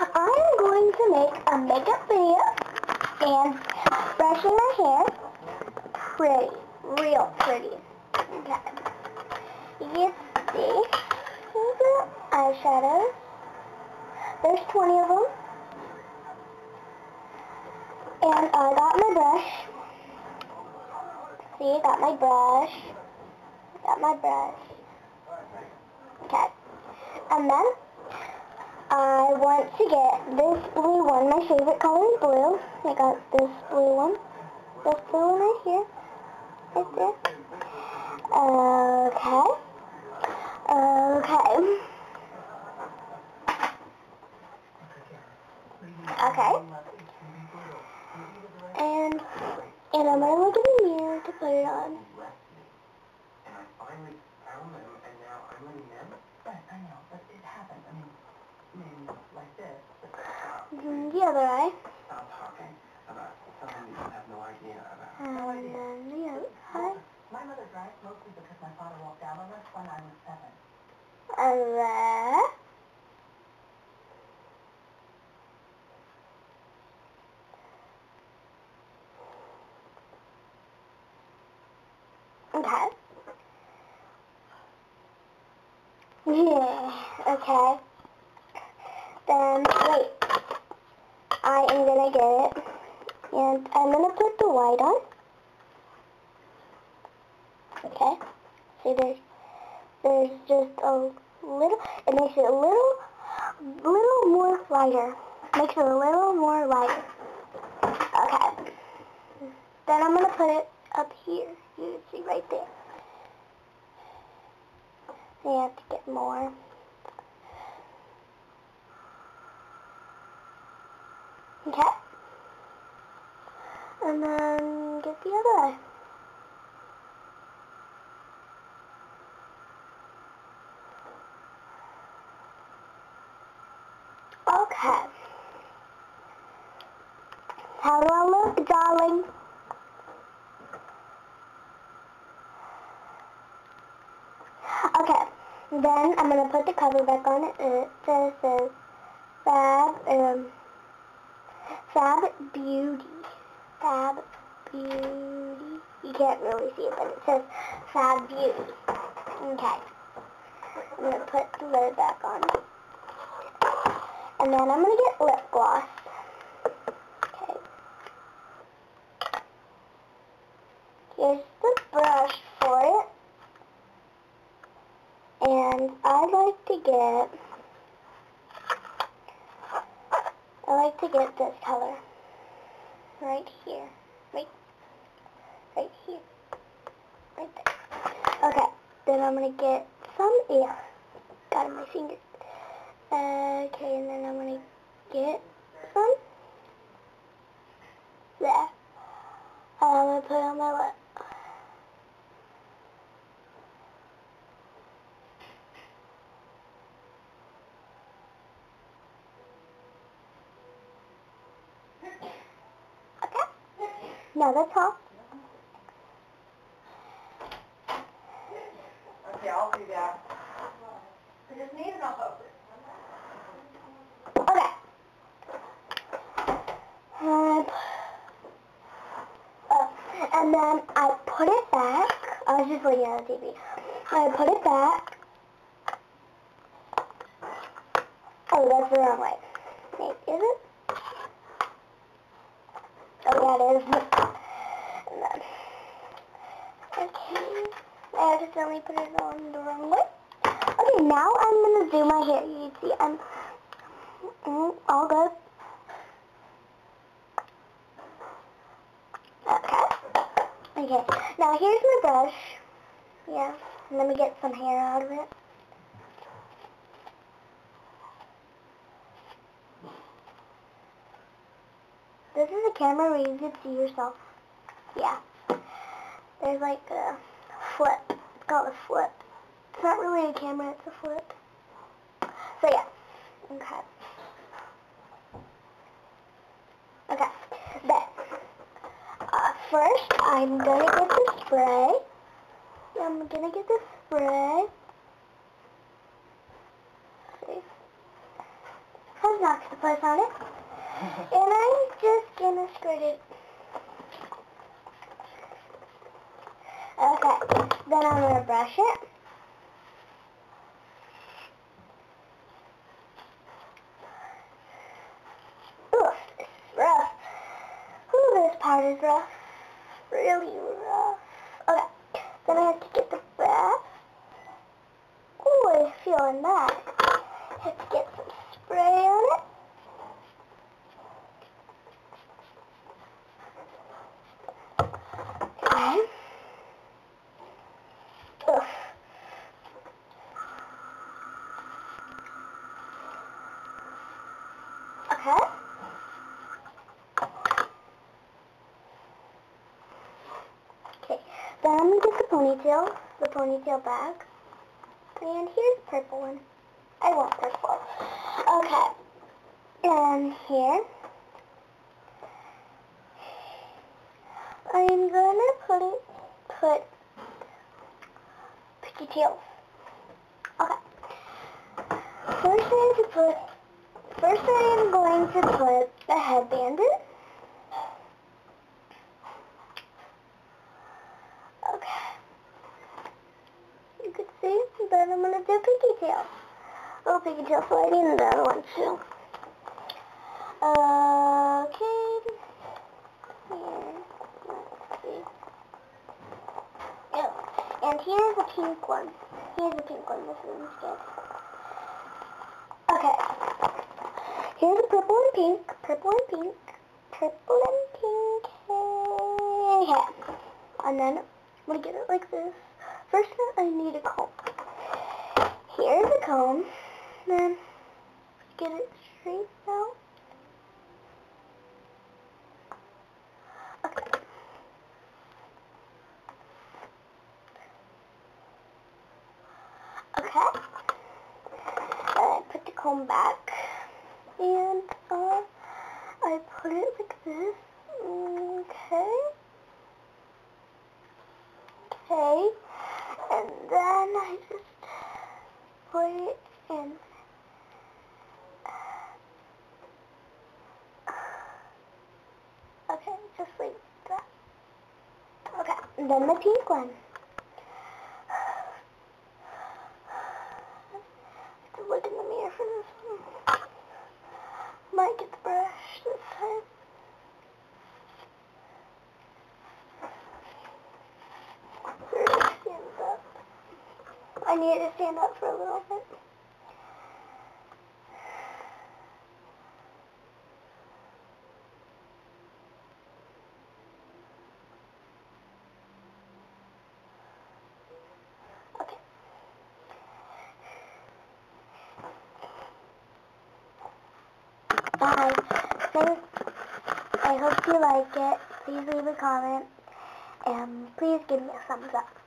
I'm going to make a makeup video and brushing my hair. Pretty, real pretty. Okay. You can see the eyeshadows. There's 20 of them. And I got my brush. See, got my brush. Got my brush. Okay. And then I want to get this blue one. My favorite color is blue. I got this blue one. This blue one right here. Right there. Okay. Okay. Okay. And I'm gonna look in the mirror to put it on. And I finally found them, and now I'm letting them. Right, I know, but it happens. I mean, like this. The other eye. Stop talking about something you have no idea about. And then the other eye. My mother drank mostly because my father walked out on us when I was 7. And there. Okay. Yeah, okay. Then, wait. I am gonna get it. And I'm gonna put the white on. Okay. See, there's just a little, it makes it a little more lighter. Makes it a little more lighter. Okay. Then I'm gonna put it up here. You can see right there. You have to get more. Okay. And then get the other eye. Okay. How do I look, darling? Okay. Then I'm gonna put the cover back on it. It says Fab Beauty. Fab Beauty. You can't really see it, but it says Fab Beauty. Okay. I'm gonna put the lid back on. And then I'm gonna get lip gloss. Okay. Here's the brush for it. And I like to get this color. Right here. Right here. Right there. Okay. Then I'm gonna get some, yeah. Got it in my finger. Okay, and then I'm gonna get some there. And I'm gonna put it on my lip. Okay. Now that's all. Okay, I'll do that. I just need enough of it. Okay. And then I put it back. I was just looking at the TV. I put it back. Oh, that's the wrong way. Wait, is it? Oh, yeah, it is. And then, okay. I accidentally put it on the wrong way. Okay, now I'm going to do my hair. You can see I'm all good. Okay, now here's my brush. Yeah, let me get some hair out of it. This is a camera where you can see yourself. Yeah. There's like a flip. It's called a flip. It's not really a camera, it's a flip. So yeah. Okay. Okay. Then, first I'm gonna get the spray. I'm gonna get the spray. See? has octopus on it. And I'm just gonna squirt it. Okay, then I'm gonna brush it. Oof, this is rough. Ooh, this part is rough. Really rough. Okay, then I have to get the bath. Ooh, I'm feeling that. Have to get some spray on it. Okay. Ugh. Okay. Okay, then I'm going to get the ponytail bag. And here's the purple one. I want purple. Okay. And here, I'm going to put pigtails. Okay. First I am going to put the headband in. Okay. You can see, then I'm going to do pigtail. Little pigtail sliding in the other one too. Okay. Here. Let's see. Oh. And here's the pink one. This one's good. Okay. Here's the purple and pink. Okay. And then I'm going to get it like this. First I need a comb. Here's a comb. Then get it straight out. Okay. Okay. I put the comb back. And I put it like this. Okay. Okay. And then I just put it in. Okay, just like that. Okay, and then the pink one. I have to look in the mirror for this one. Might get the brush this time. So it stands up. I need it to stand up for a little bit. Bye. I hope you like it. Please leave a comment. And please give me a thumbs up.